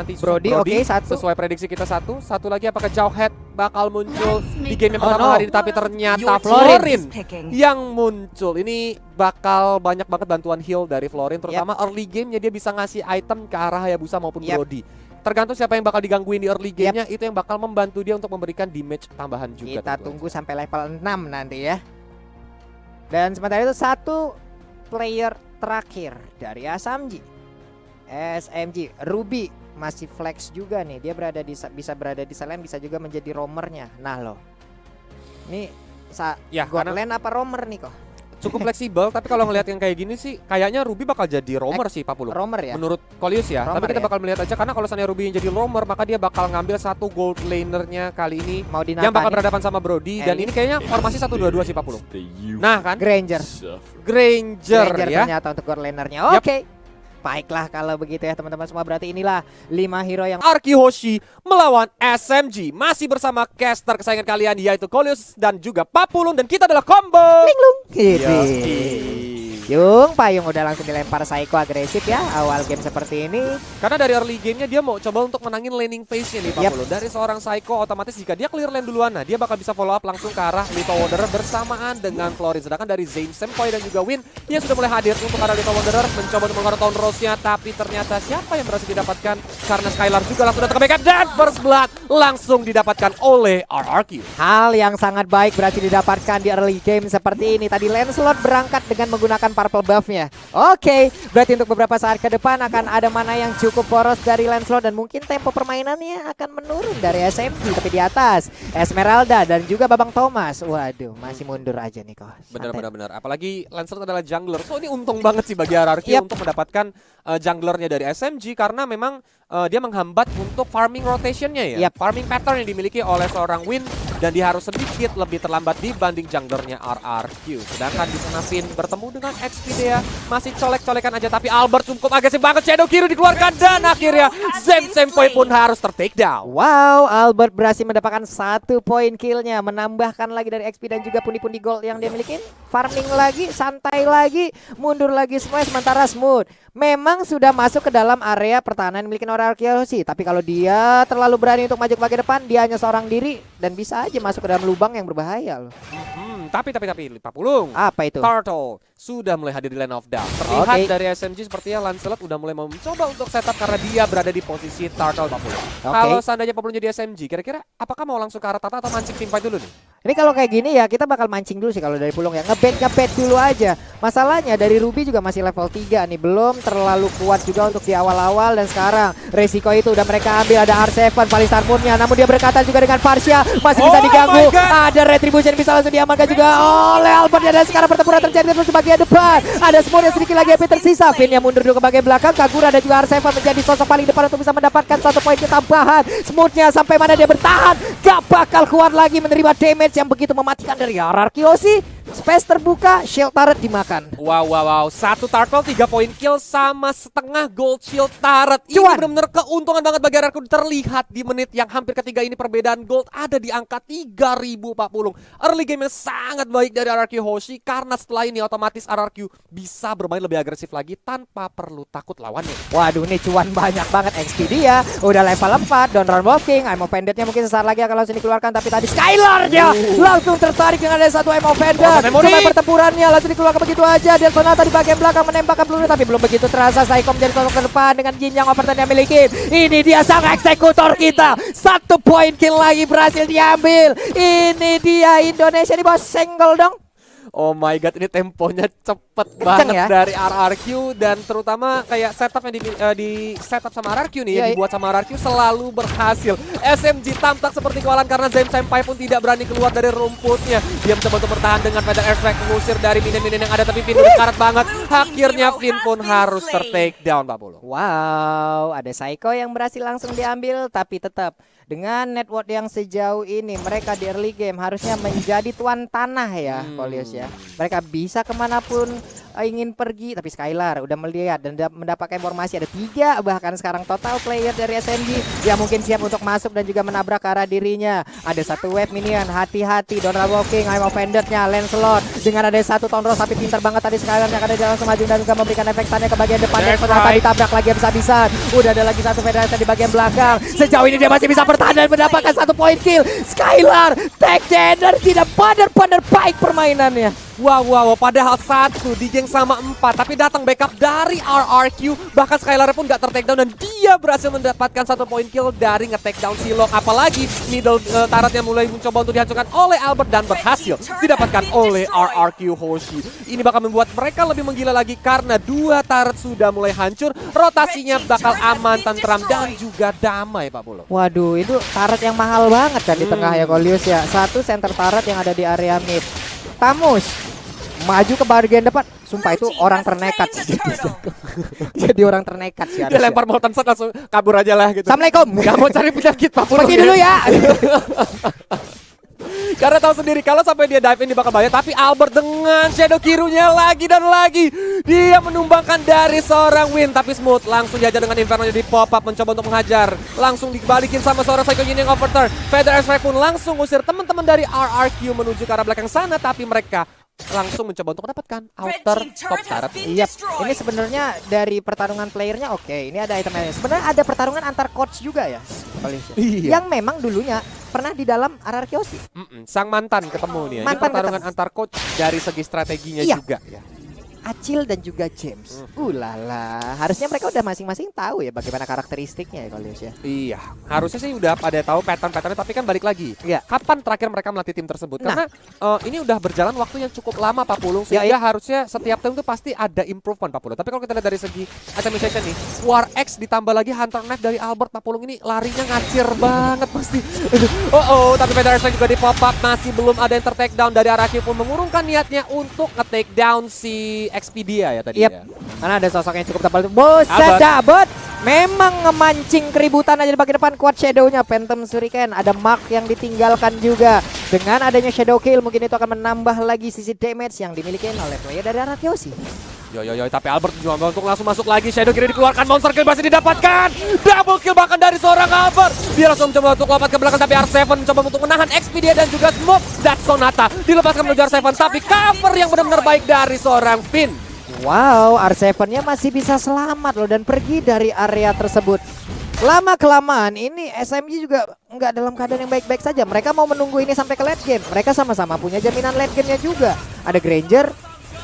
nanti Brody, oke, satu. sesuai prediksi kita satu lagi apakah Jawhead bakal muncul di game yang pertama hari ini, tapi ternyata Florin yang muncul. Ini bakal banyak banget bantuan heal dari Florin, terutama early gamenya dia bisa ngasih item ke arah Hayabusa maupun Brody. Tergantung siapa yang bakal digangguin di early gamenya, itu yang bakal membantu dia untuk memberikan damage tambahan juga. Kita tunggu sampai level 6 nanti ya. Dan sementara itu satu player terakhir dari SMG Ruby masih flex juga nih. Dia bisa berada di selain, bisa juga menjadi roamernya. Nah loh, ini God lane apa roamer nih kok? Cukup fleksibel, tapi kalau ngelihat yang kayak gini sih kayaknya Ruby bakal jadi roamer sih 40. Roamer ya? Menurut Kolius ya. Roamer tapi kita ya? bakal melihat aja, karena kalau misalnya Ruby yang jadi roamer maka dia bakal ngambil satu gold lanernya kali ini mau yang bakal berhadapan sama Brody. Dan ini kayaknya formasi 1-2-2 sih 40. Nah kan? Granger ya. Ternyata untuk god lanernya. Oke. Baiklah kalau begitu ya teman-teman semua, berarti inilah 5 hero yang Arky Hoshi melawan SMG. Masih bersama caster kesayangan kalian yaitu Kolius dan juga Papulun, dan kita adalah combo Linglung. Yung Payung udah langsung dilempar Psycho agresif ya awal game seperti ini. Karena dari early gamenya dia mau coba untuk menangin laning phase-nya nih Papulun. Dari seorang Psycho otomatis jika dia clear lane duluan, nah dia bakal bisa follow up langsung ke arah Little Wanderer bersamaan dengan Florin. Sedangkan dari Zane Senpai dan juga Win yang sudah mulai hadir untuk arah Little Wanderer, mencoba untuk mengeluarkan Town Rose-nya, tapi ternyata siapa yang berhasil didapatkan? Karena Skylar juga langsung datang ke backup dan First Blood langsung didapatkan oleh RRQ. Hal yang sangat baik berhasil didapatkan di early game seperti ini. Tadi Lancelot berangkat dengan menggunakan purple buff-nya. Oke, berarti untuk beberapa saat ke depan akan ada mana yang cukup poros dari Lancelot, dan mungkin tempo permainannya akan menurun dari SMG. Tapi di atas Esmeralda dan juga Babang Thomas, waduh masih mundur aja nih kok. Benar. Apalagi Lancelot adalah jungler. So ini untung banget sih bagi RRQ untuk mendapatkan junglernya dari SMG, karena memang dia menghambat untuk farming rotationnya ya. Farming pattern yang dimiliki oleh seorang Win, dan dia harus sedikit lebih terlambat dibanding junglernya RRQ. Sedangkan di sana Finn bertemu dengan Xpedia, masih colek-colekan aja, tapi Albert cukup agresif banget. Shadow Kiri dikeluarkan dan akhirnya Zane Senpai pun harus ter-take down. Wow, Albert berhasil mendapatkan 1 poin killnya, menambahkan lagi dari XP dan juga pundi-pundi gold yang dia miliki. Farming lagi, santai lagi, mundur lagi semua. Sementara Smooth memang sudah masuk ke dalam area pertahanan yang dimiliki oleh Arkeosi, tapi kalau dia terlalu berani untuk maju ke bagian depan, dia hanya seorang diri dan bisa aja masuk ke dalam lubang yang berbahaya loh. Tapi Papulung. Apa itu? Turtle sudah mulai hadir di Land of Dawn. Terlihat dari SMG sepertinya Lancelot udah mulai mencoba untuk setup karena dia berada di posisi Turtle Papulung. Kalau seandainya Papulung jadi SMG, kira-kira apakah mau langsung ke arah Tata atau mancing teamfight dulu nih? Ini kalau kayak gini ya kita bakal mancing dulu sih kalau dari Pulung ya. Ngebet dulu aja. Masalahnya dari Ruby juga masih level 3 nih, belum terlalu kuat juga untuk di awal-awal, dan sekarang resiko itu udah mereka ambil. Ada R7 Palistar Moon-nya, namun dia berkata juga dengan Farsha masih bisa diganggu. Ada Retribution bisa langsung diamankan juga oleh Albert, dan sekarang pertempuran terjadi terus di bagian depan. Ada Smooth yang sedikit lagi HP tersisa. Finn yang mundur dulu ke bagian belakang. Kagura dan juga R7 menjadi sosok paling depan untuk bisa mendapatkan 1 poin tambahan. Smooth-nya sampai mana dia bertahan, gak bakal keluar lagi menerima damage yang begitu mematikan dari RRQ. Space terbuka, shield turret dimakan. Wow. 1 turtle 3 poin kill sama setengah gold shield turret. Ini benar-benar keuntungan banget bagi RRQ. Terlihat di menit yang hampir ketiga ini perbedaan gold ada di angka 3000 Pak Pulung. Early game yang sangat baik dari RRQ Hoshi, karena setelah ini otomatis RRQ bisa bermain lebih agresif lagi tanpa perlu takut lawannya. Waduh, ini cuan banyak banget. XP dia udah level 4, Don Run Walking, Imo Bandit-nya mungkin sesaat lagi akan langsung dikeluarkan, tapi tadi Skylar-nya langsung tertarik dengan ada 1 Imo Bandit. Cuma pertempurannya langsung dikeluarkan begitu aja. Del Sonata di bagian belakang menembakkan peluru, tapi belum begitu terasa. Psycho menjadi sosok ke depan dengan Jin yang overturn yang miliki. Ini dia sang eksekutor kita. 1 poin kill lagi berhasil diambil. Ini dia Indonesia di bawah single dong. Oh my god, ini temponya cepet banget ya? Dari RRQ, dan terutama kayak setup yang di setup sama RRQ nih, yang dibuat sama RRQ selalu berhasil. SMG tampak seperti kewalan karena Zane Senpai pun tidak berani keluar dari rumputnya. Dia mencoba untuk bertahan dengan Feather Airstrike, mengusir dari minion-minion yang ada, tapi Finn udah karat banget. Akhirnya Finn pun harus ter-take down, Pak Polo. Wow, ada Psycho yang berhasil langsung diambil, tapi tetap dengan network yang sejauh ini mereka di early game harusnya menjadi tuan tanah ya, Kolius ya. Mereka bisa kemanapun ingin pergi, tapi Skylar udah melihat dan mendapatkan informasi ada 3 bahkan sekarang total player dari SMG yang mungkin siap untuk masuk dan juga menabrak ke arah dirinya. Ada 1 wave minion, hati-hati Donald Walking, I'm offended-nya Lancelot dengan ada 1 Tonros tapi pintar banget tadi Skylar yang ada jalan semaju dan juga memberikan efek tanya ke bagian depan dan ternyata ditabrak lagi habis-habisan. Udah ada lagi 1 Federation di bagian belakang. Sejauh ini dia masih bisa bertahan dan mendapatkan 1 point kill. Skylar, Tech Jenner tidak benar-benar baik permainannya. Wow, padahal 1 di geng sama 4, tapi datang backup dari RRQ, bahkan Skylar pun gak ter-takedown dan dia berhasil mendapatkan 1 point kill dari nge-takedown Silong. Apalagi middle turretnya mulai mencoba untuk dihancurkan oleh Albert dan berhasil didapatkan oleh RRQ Hoshi. Ini bakal membuat mereka lebih menggila lagi karena 2 turret sudah mulai hancur, rotasinya bakal aman, tentram dan juga damai Pak Pulung. Waduh, itu turret yang mahal banget kan di tengah ya Kolius ya. 1 center turret yang ada di area mid. Tamus maju ke bagian depan, sumpah itu orang ternekat sih. Jadi orang ternekat sih. Dia lempar molten shot langsung kabur aja lah gitu. Assalamualaikum. Gak mau cari penyakit Pak Pulung. Pergi dulu ya. Karena tahu sendiri kalau sampai dia dive in dia bakal bahaya, tapi Albert dengan Shadow Kirunya lagi dan lagi dia menumbangkan dari seorang Win, tapi Smooth langsung diajar dengan Inferno di pop up mencoba untuk menghajar, langsung dibalikin sama seorang Psycho Yin yang overturn. Feather Strike pun langsung usir teman-teman dari RRQ menuju ke arah belakang sana, tapi mereka langsung mencoba untuk mendapatkan outer top turret. Iya, ini sebenarnya dari pertarungan playernya oke. Ini ada itemnya. Sebenarnya ada pertarungan antar coach juga ya. Iya. Yang memang dulunya pernah di dalam RRQ sih. Sang mantan ketemu nih ya. Ini pertarungan antar coach dari segi strateginya juga ya. Acil dan juga James. Lala, harusnya mereka udah masing-masing tahu ya bagaimana karakteristiknya ya Kolius ya. Iya, harusnya sih udah pada tahu pattern-patternnya, tapi kan balik lagi. Iya. Kapan terakhir mereka melatih tim tersebut? Karena ini udah berjalan waktu yang cukup lama Pak Pulung, sehingga harusnya setiap tim itu pasti ada improvement Pak Pulung. Tapi kalau kita lihat dari segi itemization nih, War X ditambah lagi Hunter Knife dari Albert, Pak Pulung ini larinya ngacir banget pasti. Tapi Federation juga di pop up, masih belum ada yang ter-take down dari Araki pun mengurungkan niatnya untuk nge-take down si Expedia ya tadi ya. Karena ada sosok yang cukup tebal. Buset Dabot memang ngemancing keributan aja di bagian depan. Kuat Shadow-nya Phantom Shuriken. Ada Mark yang ditinggalkan juga. Dengan adanya Shadow Kill mungkin itu akan menambah lagi sisi damage yang dimiliki oleh player dari Arakyoshi. Tapi Albert juga untuk langsung masuk lagi. Shadow Kill dikeluarkan, Monster Kill masih didapatkan. Double kill bahkan dari seorang Albert. Dia langsung mencoba untuk lompat ke belakang, tapi R7 mencoba untuk menahan Expedia dan juga Smoke. Dan Sonata dilepaskan menuju R7, tapi cover yang benar-benar baik dari seorang Finn. Wow, R7-nya masih bisa selamat loh dan pergi dari area tersebut. Lama-kelamaan ini SMG juga nggak dalam keadaan yang baik-baik saja. Mereka mau menunggu ini sampai ke late game. Mereka sama-sama punya jaminan late game-nya juga. Ada Granger,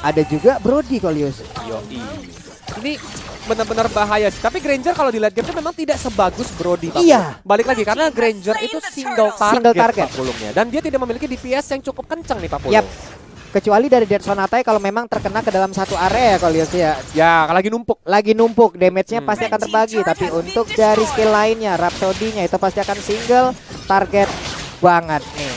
ada juga Brody Kolius. Ini benar-benar bahaya sih. Tapi Granger kalau di late game itu memang tidak sebagus Brody. Iya. Balik lagi karena Granger itu single target. Pak Pulungnya. Dan dia tidak memiliki DPS yang cukup kencang nih Pak Pulung. Kecuali dari Dead Sonata kalau memang terkena ke dalam satu area ya Kolius ya. Ya, lagi numpuk. Damage-nya pasti akan terbagi. Tapi untuk dari skill lainnya, Rhapsody-nya itu pasti akan single target banget nih.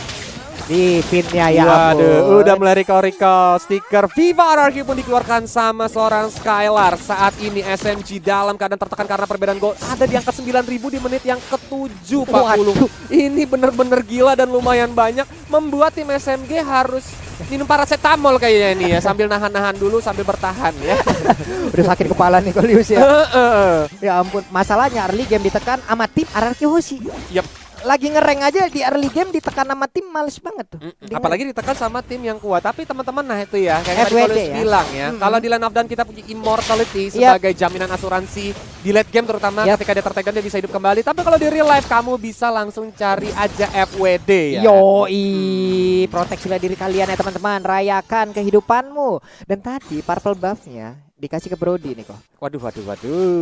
Di pinnya ya ampun. Udah mulai recall stiker Viva RRQ pun dikeluarkan sama seorang Skylar. Saat ini SMG dalam keadaan tertekan karena perbedaan gol ada di angka 9.000 di menit yang ke-7 Pak Pulung. Ini bener-bener gila dan lumayan banyak, membuat tim SMG harus minum paracetamol kayaknya ini ya, sambil nahan-nahan dulu sambil bertahan ya. Udah sakit kepala nih Kolius ya. Ya ampun, masalahnya early game ditekan sama tim RRQ Hoshi. Lagi ngereng aja di early game ditekan sama tim males banget tuh. Apalagi ditekan sama tim yang kuat. Tapi teman-teman nah itu ya kayak tadi Kolius bilang ya. Kalau di Line of Dawn kita punya immortality sebagai jaminan asuransi di late game terutama ketika dia tertekan dia bisa hidup kembali. Tapi kalau di real life kamu bisa langsung cari aja FWD ya. Yoi, proteksi diri kalian ya teman-teman. Rayakan kehidupanmu. Dan tadi purple buff-nya dikasih ke Brody nih kok. Waduh.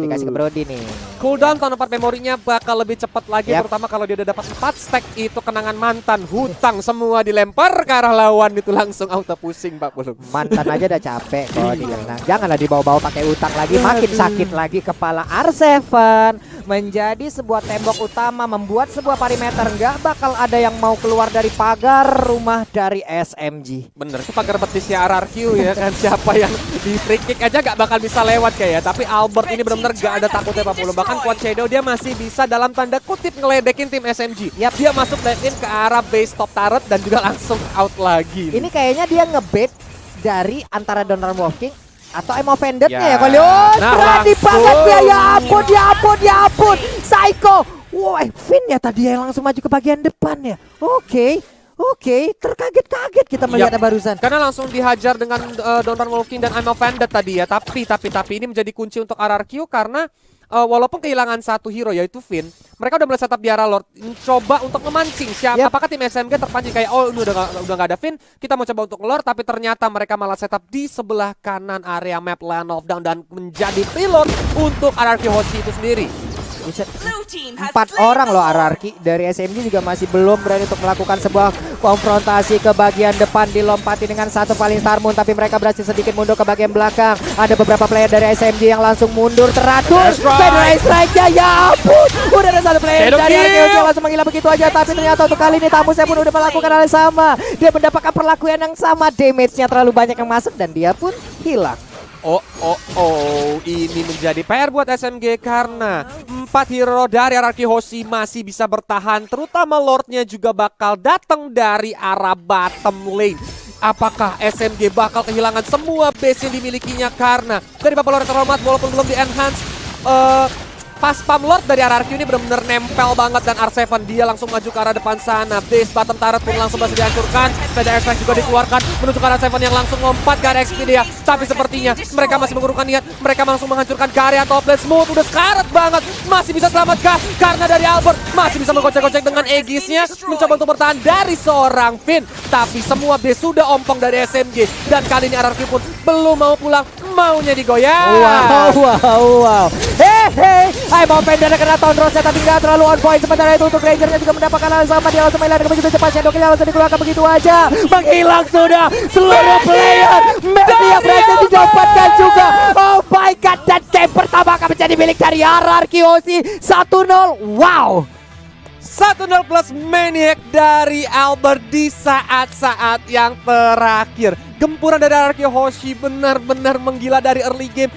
Dikasih ke Brody nih. Cooldown tahun 4 memorinya bakal lebih cepat lagi, terutama kalau dia udah dapat 4 stack itu kenangan mantan, hutang semua dilempar ke arah lawan itu langsung auto pusing Pak Pulung. Mantan aja udah capek kalau dikenang. Janganlah dibawa-bawa pakai utang lagi, makin sakit lagi kepala. R7 menjadi sebuah tembok utama, membuat sebuah perimeter. Nggak bakal ada yang mau keluar dari pagar rumah dari SMG. Bener, itu pagar betisnya RRQ ya kan. Siapa yang di free kick aja gak bakal bisa lewat kayak. Tapi Albert ini benar-benar gak ada takutnya Pak Pulung. Bahkan Quad Shadow dia masih bisa dalam tanda kutip ngeledekin tim SMG. Dia masuk lane in ke arah base top turret dan juga langsung out lagi. Ini kayaknya dia ngebait dari antara Donor Walking Atau I'm offended-nya ya Ya. kali. Oh, Nah, berani langsung. banget dia. Ya ampun. Psycho. Wah, Finn ya tadi yang langsung maju ke bagian depan ya. Oke, terkaget-kaget kita melihatnya barusan. Karena langsung dihajar dengan Don't Run Wolf King dan I'm Offended tadi ya. Tapi ini menjadi kunci untuk RRQ karena walaupun kehilangan satu hero yaitu Finn, mereka udah mulai setup di arah Lord, mencoba untuk memancing siapa. Apakah tim SMG terpancing kayak ini udah gak ada Finn, kita mau coba untuk Lord, tapi ternyata mereka malah setup di sebelah kanan area map Land of Dawn dan menjadi payload untuk RRQ Hoshi itu sendiri. 4 orang loh RRQ dari SMG juga masih belum berani untuk melakukan sebuah konfrontasi ke bagian depan, dilompati dengan satu paling Star Moon, tapi mereka berhasil sedikit mundur ke bagian belakang. Ada beberapa player dari SMG yang langsung mundur teratur. Federal Strike-nya ya ampun. Udah ada satu player dari RRQ yang langsung menghilang begitu aja, tapi ternyata untuk kali ini tamu saya pun udah melakukan hal yang sama. Dia mendapatkan perlakuan yang sama, damage-nya terlalu banyak yang masuk dan dia pun hilang. Ini menjadi PR buat SMG karena 4 hero dari RRQ Hoshi masih bisa bertahan, terutama Lordnya juga bakal datang dari arah bottom lane. Apakah SMG bakal kehilangan semua base yang dimilikinya karena dari Bapak Lord terhormat walaupun belum di-enhance, pas spam Lord dari RRQ ini benar-benar nempel banget dan R7 dia langsung maju ke arah depan sana. Base bottom turret pun langsung berhasil dihancurkan. Speda Airstrike juga dikeluarkan menuju ke arah R7 yang langsung lompat ke area Expedia. Tapi sepertinya mereka masih mengurungkan niat. Mereka langsung menghancurkan ke area top lane. Smooth udah sekarat banget. Masih bisa selamatkan karena dari Albert masih bisa menggocek-gocek dengan Aegisnya, mencoba untuk bertahan dari seorang Finn. Tapi semua base sudah ompong dari SMG dan kali ini RRQ pun belum mau pulang, maunya digoyang. Wow. I'm Offender kena Tondrosnya tapi nggak terlalu on point. Sementara itu untuk Rangernya juga mendapatkan hal sama. Dia langsung menghilang begitu cepat. Shadowkill langsung dikeluarkan begitu aja. Menghilang sudah seluruh player. Media berhasil didapatkan juga. Oh my god, dan game pertama akan menjadi milik dari RRQ Hoshi 1-0. Wow. 1-0 plus Maniac dari Albert di saat-saat yang terakhir. Gempuran dari RRQ Hoshi benar-benar menggila dari early game.